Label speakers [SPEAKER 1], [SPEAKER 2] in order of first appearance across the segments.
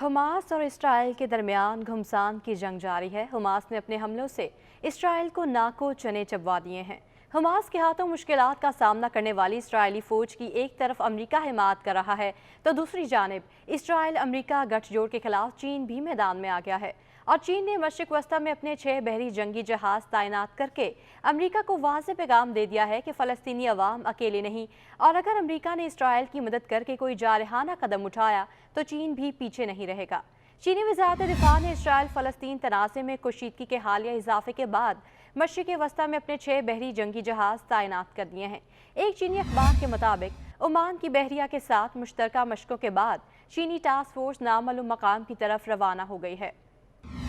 [SPEAKER 1] Hamas और Israel के दरमियान घमासान की जंग जारी है। हमास ने अपने हमलों से इसराइल को नाको चने चबवा दिए हैं। हमास के हाथों मुश्किलात का सामना करने वाली इसराइली फौज की एक तरफ अमेरिका हिमायत कर रहा है तो दूसरी जानिब इसराइल अमेरिका गठजोड़ के खिलाफ चीन भी मैदान में आ गया है और चीन ने मशरिक वस्ता में अपने 6 बहरी जंगी जहाज तैनात करके अमेरिका को वाज़ेह पैगाम दे दिया है कि फ़लस्तीनी अवाम अकेले नहीं और अगर अमेरिका ने इसराइल की मदद करके कोई जारहाना कदम उठाया तो चीन भी पीछे नहीं रहेगा। चीनी वज़ारत दिफ़ा ने इसराइल फ़लस्तीन तनाज़े में कशीदगी के हालिया इजाफे के बाद मशरिक वस्ता में अपने 6 बहरी जंगी जहाज तैनात कर दिए हैं। एक चीनी अखबार के मुताबिक ओमान की बहरिया के साथ मुश्तरका मशकों के बाद चीनी टास्क फोर्स नामालूम मकाम की तरफ रवाना हो गई है।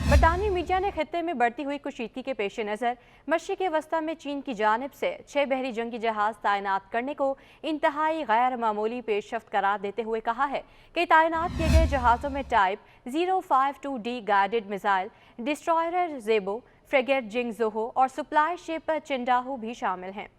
[SPEAKER 1] बरतानवी मीडिया ने खित्ते में बढ़ती हुई कशीदगी के पेश नज़र मशरिक वस्ता में चीन की जानिब से 6 बहरी जंगी जहाज तैनात करने को इंतहाई गैर मामूली पेशरफ्त करार देते हुए कहा है कि तैनात किए गए जहाज़ों में type 052D guided missile destroyer Zibo, frigate Jingzhou और सप्लाई शिप चिंडाहो भी शामिल हैं।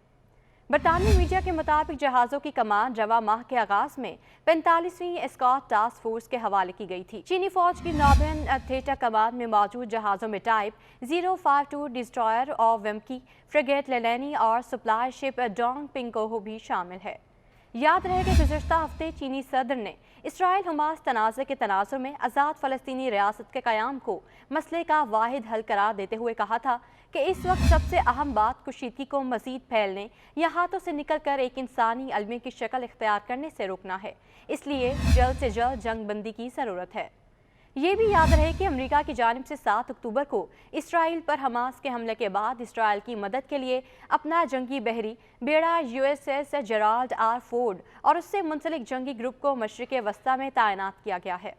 [SPEAKER 1] बरतानवी मीडिया के मुताबिक जहाज़ों की कमान रवा माह के आगाज में 45वीं एस्कॉर्ट टास्क फोर्स के हवाले की गई थी। चीनी फौज की नॉर्दर्न थिएटर कमान में मौजूद जहाज़ों में टाइप 052 डिस्ट्रॉयर और वेम्की, फ्रिगेट लेलेनी और सप्लाई शिप डोंग पिंगकोहो भी शामिल है। याद रहे कि गुज़श्ता हफ्ते चीनी सदर ने इसराइल हमास तनाज़े के तनाज़ुर में आज़ाद फ़लस्तीनी रियासत के क़याम को मसले का वाहिद हल करार देते हुए कहा था कि इस वक्त सबसे अहम बात कशीदगी को मज़ीद फैलने या हाथों से निकल कर एक इंसानी अलमी की शक्ल इख्तियार करने से रोकना है। इसलिए जल्द से जल्द जंग बंदी की ज़रूरत है। ये भी याद रहे कि अमेरिका की जानिब से 7 अक्टूबर को इसराइल पर हमास के हमले के बाद इसराइल की मदद के लिए अपना जंगी बहरी बेड़ा USS जेराल्ड R. फोर्ड और उससे मुंसलिक जंगी ग्रुप को मशरिक वस्ता में तैनात किया गया है।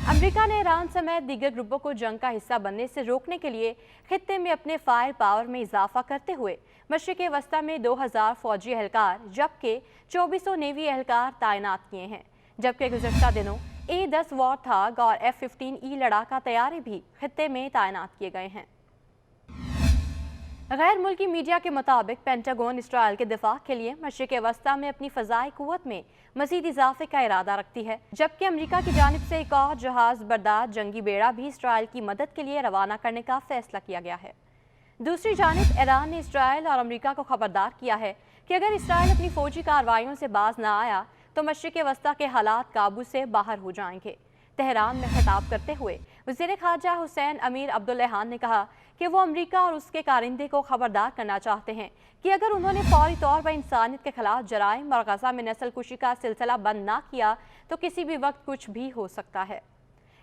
[SPEAKER 1] अमेरिका ने ईरान समेत दीगर ग्रुपों को जंग का हिस्सा बनने से रोकने के लिए खित्ते में अपने फायर पावर में इजाफा करते हुए मशरिक वस्ता में 2000 फौजी एहलकार जबकि 2400 नेवी एहलकार तैनात किए हैं। जबकि गुज़श्ता दिनों A-10 वॉरथॉग और F-15E लड़ाका तैयारे भी खित्ते में तैनात किए गए हैं। गैर मुल्की मीडिया के मुताबिक पेंटागन इसराइल के दिफा के लिए मशरिक वस्ता में अपनी फ़ज़ाई क़ुव्वत में मज़ीद इजाफे का इरादा रखती है, जबकि अमेरिका की जानिब से एक और जहाज़ बरदार जंगी बेड़ा भी इसराइल की मदद के लिए रवाना करने का फैसला किया गया है। दूसरी जानिब ईरान ने इसराइल और अमेरिका को खबरदार किया है कि अगर इसराइल अपनी फ़ौजी कार्रवाइयों से बाज न आया तो मशरिक वस्ता के हालात काबू से बाहर हो जाएंगे। तेहरान में खिताब करते हुए वज़ीर ख़ारजा हुसैन अमीर अब्दुल्लहान ने कहा कि वो अमेरिका और उसके कारिंदे को खबरदार करना चाहते हैं कि अगर उन्होंने फौरी तौर पर इंसानियत के खिलाफ जराइम और गज़ा में नस्ल कुशी का सिलसिला बंद ना किया तो किसी भी वक्त कुछ भी हो सकता है।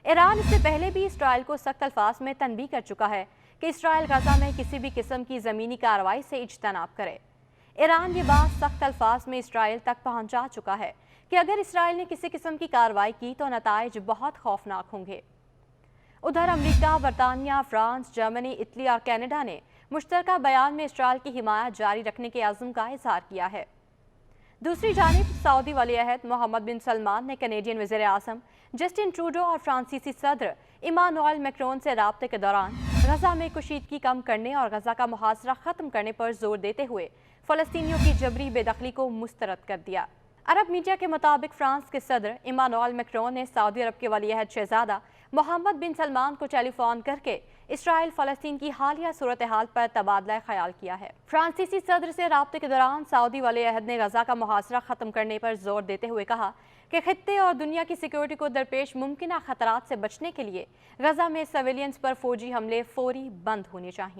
[SPEAKER 1] ईरान इससे पहले भी इसराइल को सख्त अल्फाज में तनबीह कर चुका है कि इसराइल गज़ा में किसी भी किस्म की ज़मीनी कार्रवाई से इज्तनाब करे। ईरान ये बात सख्त अल्फाज में इसराइल तक पहुंचा चुका है कि अगर इसराइल ने किसी किस्म की कार्रवाई की तो नताइज बहुत खौफनाक होंगे। उधर अमेरिका, बरतानिया, फ्रांस, जर्मनी, इटली और कनाडा ने मुश्तरका बयान में इसराइल की हिमायत जारी रखने के अज़्म का इज़हार किया है। दूसरी जानिब सऊदी वली-अहद मोहम्मद बिन सलमान ने कैनेडियन वज़ीर आज़म जस्टिन ट्रूडो और फ्रांसीसी सदर इमानुएल मैक्रोन से राब्ते के दौरान गज़ा में कशीदगी कम करने और गज़ा का मुहासरा ख़त्म करने पर जोर देते हुए फ़लस्तीनियों की जबरी बेदखली को मुस्तरद कर दिया। अरब मीडिया के मुताबिक फ्रांस के सदर इमानुएल मैक्रोन ने सऊदी अरब के वली-अहद शहजादा मोहम्मद बिन सलमान को टेलीफोन करके इसराइल फ़लस्तीन की हालिया सूरत हाल पर तबादला ख्याल किया है। फ्रांसीसी सदर से राब्ते के दौरान सऊदी वली-अहद ने गज़ा का मुहासरा ख़त्म करने पर जोर देते हुए कहा कि खित्ते और दुनिया की सिक्योरिटी को दरपेश मुमकिन खतरात से बचने के लिए गज़ा में सिविलियंस पर फौजी हमले फौरी बंद होने चाहिए।